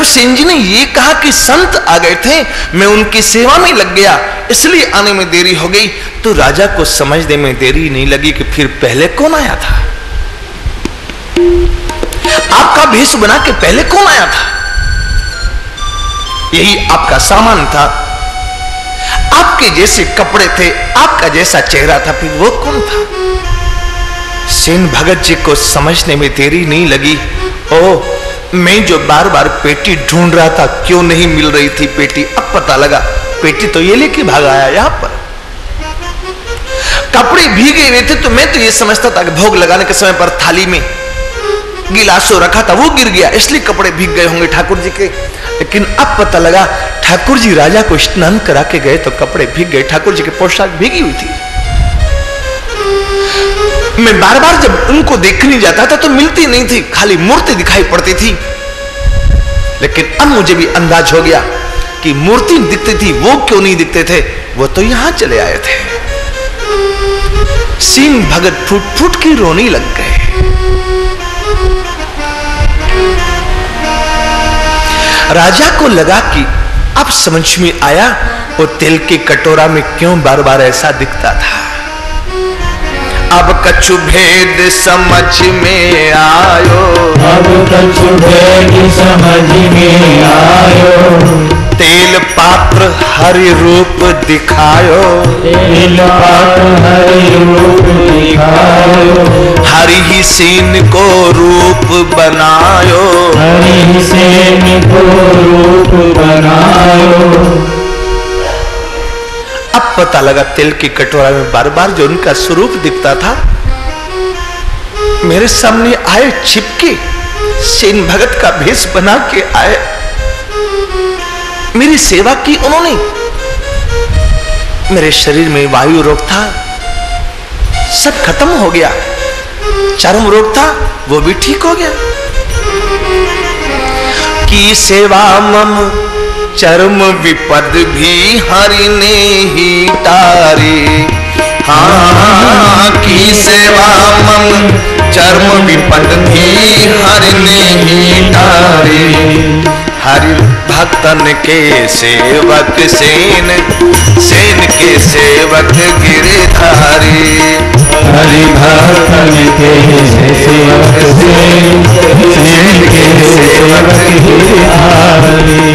सेन जी ने ये कहा कि संत आ गए थे, मैं उनकी सेवा में लग गया, इसलिए आने में देरी हो गई। तो राजा को समझने में देरी नहीं लगी कि फिर पहले कौन आया था, आपका भेष बना के पहले कौन आया था। यही आपका सामान था, आपके जैसे कपड़े थे, आपका जैसा चेहरा था, फिर वो कौन था। सेन भगत जी को समझने में देरी नहीं लगी। ओ, मैं जो बार बार पेटी ढूंढ रहा था, क्यों नहीं मिल रही थी पेटी, अब पता लगा, पेटी तो ये लेके भाग आया यहां पर। कपड़े भीगे हुए थे तो मैं तो ये समझता था कि भोग लगाने के समय पर थाली में गिलासो रखा था, वो गिर गया, इसलिए कपड़े भीग गए होंगे ठाकुर जी के। लेकिन अब पता लगा ठाकुर जी राजा को स्नान करा के गए तो कपड़े भीग गए, ठाकुर जी की पोशाक भीगी हुई थी। मैं बार बार जब उनको देखने जाता था तो मिलती नहीं थी, खाली मूर्ति दिखाई पड़ती थी। लेकिन अब मुझे भी अंदाज हो गया कि मूर्ति दिखती थी, वो क्यों नहीं दिखते थे, वो तो यहां चले आए थे। सेन भगत फुट फुट के रोने लग गए। राजा को लगा कि अब समझ में आया वो तेल के कटोरा में क्यों बार बार ऐसा दिखता था। अब कछु भेद समझ में आयो, अब कछु भेद समझ में आयो, तेल पात्र हरि रूप दिखायो, तेल पात्र हरि रूप दिखायो, हरि ही सेन को रूप बनायो, हरि ही सेन को रूप बनायो। अब पता लगा तेल की कटोरा में बार बार जो उनका स्वरूप दिखता था, मेरे सामने आए छिपके, सेन भगत का भेष बना के आए, मेरी सेवा की उन्होंने। मेरे शरीर में वायु रोग था, सब खत्म हो गया, चर्म रोग था, वो भी ठीक हो गया। की सेवा मम चर्म विपद भी हरि ने ही तारी, हाँ की सेवा मम चर्म विपद भी हरि ने ही तारी। हरि भक्तन के सेवक सेन, सेन के सेवक गिरधारी, हरि भक्तन के सेवक सेन, सेन के सेवक गिरधारी।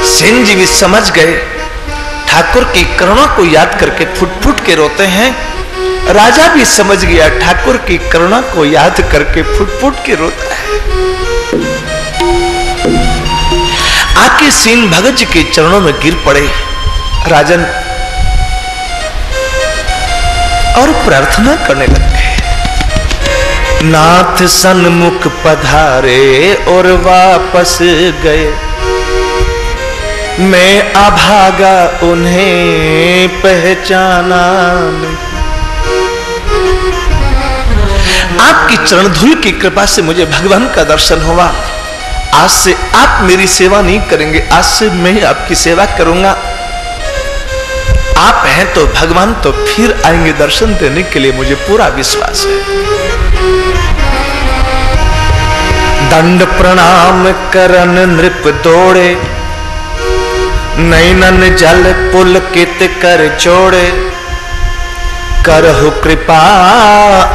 सेन जी भी समझ गए, ठाकुर की करुणा को याद करके फुट फुट के रोते हैं। राजा भी समझ गया, ठाकुर की करुणा को याद करके फुट फुट के रोता है। आके सेन भगत जी के चरणों में गिर पड़े राजन और प्रार्थना करने लग गए। नाथ सन्मुख पधारे और वापस गए, मैं अभागा उन्हें पहचाना नहीं। आपकी चरण धूल की कृपा से मुझे भगवान का दर्शन हुआ। आज से आप मेरी सेवा नहीं करेंगे, आज से मैं आपकी सेवा करूंगा। आप हैं तो भगवान तो फिर आएंगे दर्शन देने के लिए, मुझे पूरा विश्वास है। दंड प्रणाम करन नृप दौड़े, नैनन जल पुलकित कर छोड़े, करहु कृपा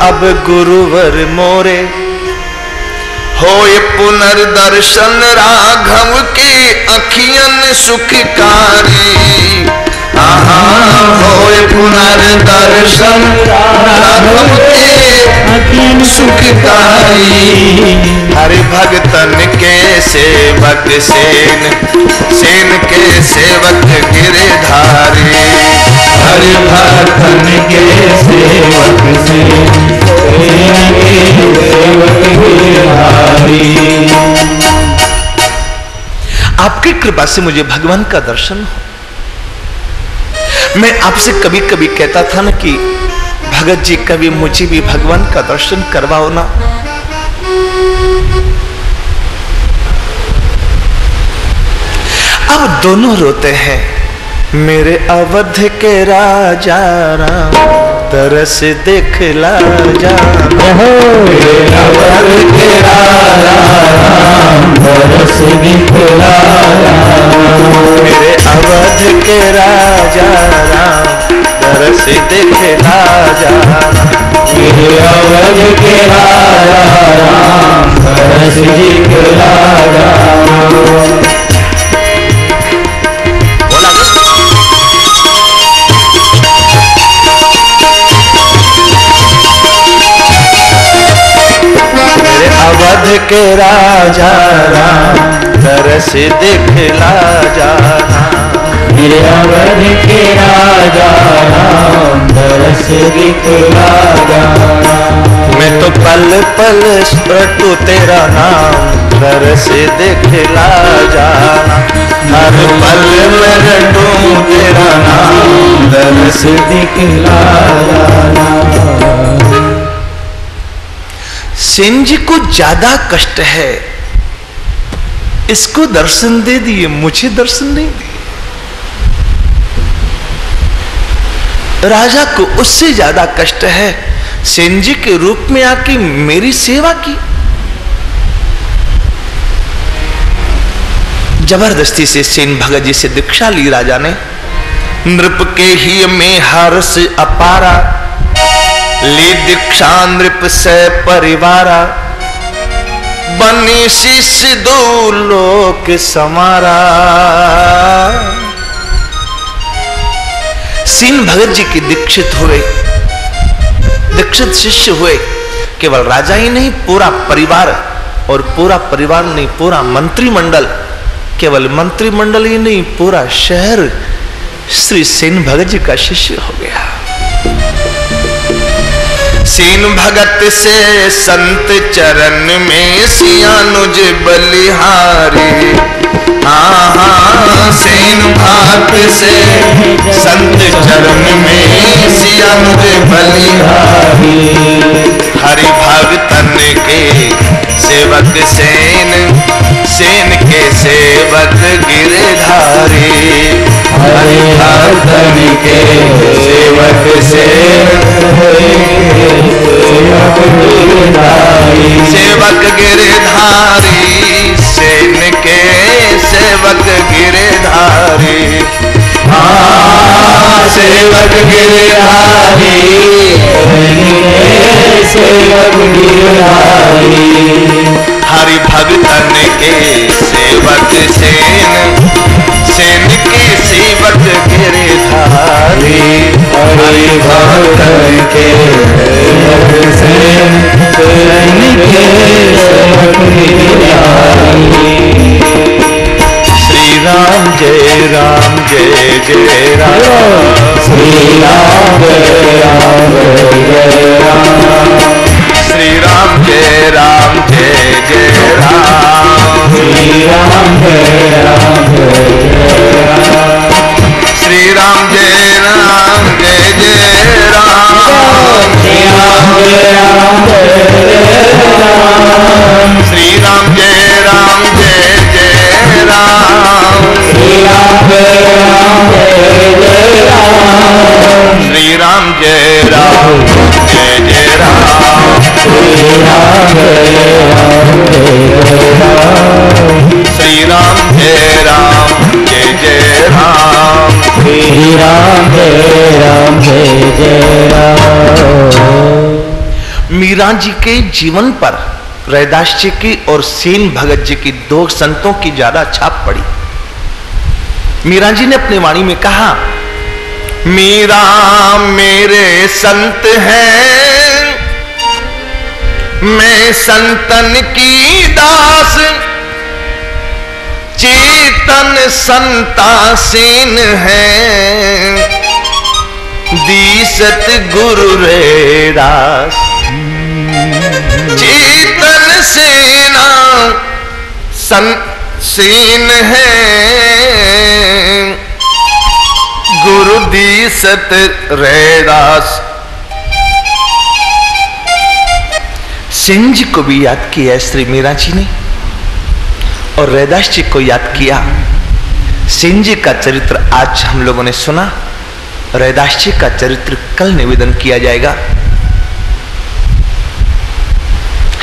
अब गुरुवर मोरे। होए पुनर्दर्शन राघव के अखियन सुखकारी, होए पुनर्दर्शन राघव के अखियन सुखकारी। हरि भगतन के सेवक सेन, सेन के सेवक गिरधारी, हरि भक्तन के सेवक सेन, सेन के सेवक गिरधारी। आपकी कृपा से मुझे भगवान का दर्शन हो। मैं आपसे कभी कभी कहता था ना कि भगत जी कभी मुझे भी भगवान का दर्शन करवाओ ना। अब दोनों रोते हैं, मेरे अवध के राजा राम तरस दिखला जाना। मेरे अवध के राजा राम तरस दिखला जाना। मेरे अवध के राजा राम तरस दिखला जाना। मेरे अवध के राजा राम तरस दिखला जाना। अवध के राजा राम तरस दिखला जाना। मेरे अवध के राजा राम तरस दिखला जाना। मैं तो पल पल स्मृतु तेरा नाम तरस दिखला जाना। हर पल में रटूं तेरा नाम तरस दिखला जाना। सेन जी को ज्यादा कष्ट है, इसको दर्शन दे दिए, मुझे दर्शन नहीं दिए। राजा को उससे ज्यादा कष्ट है, सेन जी के रूप में आके मेरी सेवा की। जबरदस्ती से सेन भगत जी से दीक्षा ली राजा ने। नृप के ही में हर्ष अपारा, ली दीक्षा नृप से परिवारा। बनी शिष्य दो लोक समारा। सेन भगत जी की दीक्षित हुए, दीक्षित शिष्य हुए। केवल राजा ही नहीं, पूरा परिवार, और पूरा परिवार नहीं, पूरा मंत्रिमंडल, केवल मंत्रिमंडल ही नहीं, पूरा शहर श्री सेन भगत जी का शिष्य हो गया। सेन भगत से संत चरण में सियानुज बलिहारी। हाँ, सेन भगत से संत चरण में सियानुज बलिहारी। हरि भगतन के सेवक सेन, सेन के सेवक गिरधारी। हरि भगतन के सेवक सेन, सेवक गिरधारी। सेन के सेवक गिरधारी। हाँ, सेवक गिरधारी, सेवक गिरधारी। हरि भगतन के सेवक सेन, सेन के सेवक गिरधारी। हरि भगतन के सेवक सेन, सेन के सेवक गिरधारी। श्री राम जय राम जय जय राम। श्री राम जय राम जय राम। श्री राम जय राम जय जय राम। श्री राम जय राम जय राम। श्री राम जय राम जय जय राम। श्री राम जय राम जय राम। श्री राम जय राम जय जय राम। श्री राम जय राम जय राम। श्री राम जय राम जय जय राम। श्री राम जय राम जय राम। श्री राम जय राम जय जय राम। श्री राम जय राम जय जय राम। मीरा जी के जीवन पर रैदास जी की और सेन भगत जी की दो संतों की ज्यादा छाप पड़ी। मीरा जी ने अपनी वाणी में कहा, मीरा मेरे संत हैं, मैं संतन की दास। चेतन संतासीन है, दीसत गुरु रैदास। चेतन सेना सेन है, गुरु दीसत रैदास। सेन जी को भी याद किया श्री मीरा जी ने, और रैदास जी को याद किया। सेन जी का चरित्र आज हम लोगों ने सुना, रैदास जी का चरित्र कल निवेदन किया जाएगा।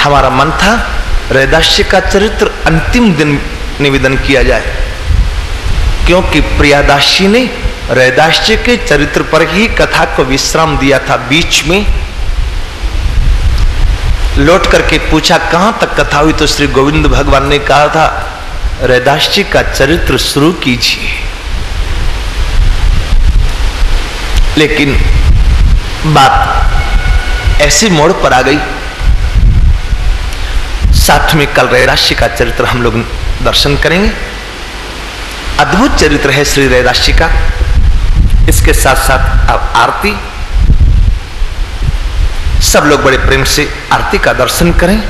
हमारा मन था रैदास जी का चरित्र अंतिम दिन निवेदन किया जाए, क्योंकि प्रियादास जी ने रैदास जी के चरित्र पर ही कथा को विश्राम दिया था। बीच में लौट करके पूछा कहां तक कथा हुई, तो श्री गोविंद भगवान ने कहा था रैदास जी का चरित्र शुरू कीजिए। लेकिन बात ऐसी मोड़ पर आ गई, साथ में कल रैदास जी का चरित्र हम लोग दर्शन करेंगे। अद्भुत चरित्र है श्री रैदास जी का। इसके साथ साथ अब आरती, सब लोग बड़े प्रेम से आरती का दर्शन करें।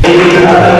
Yeah.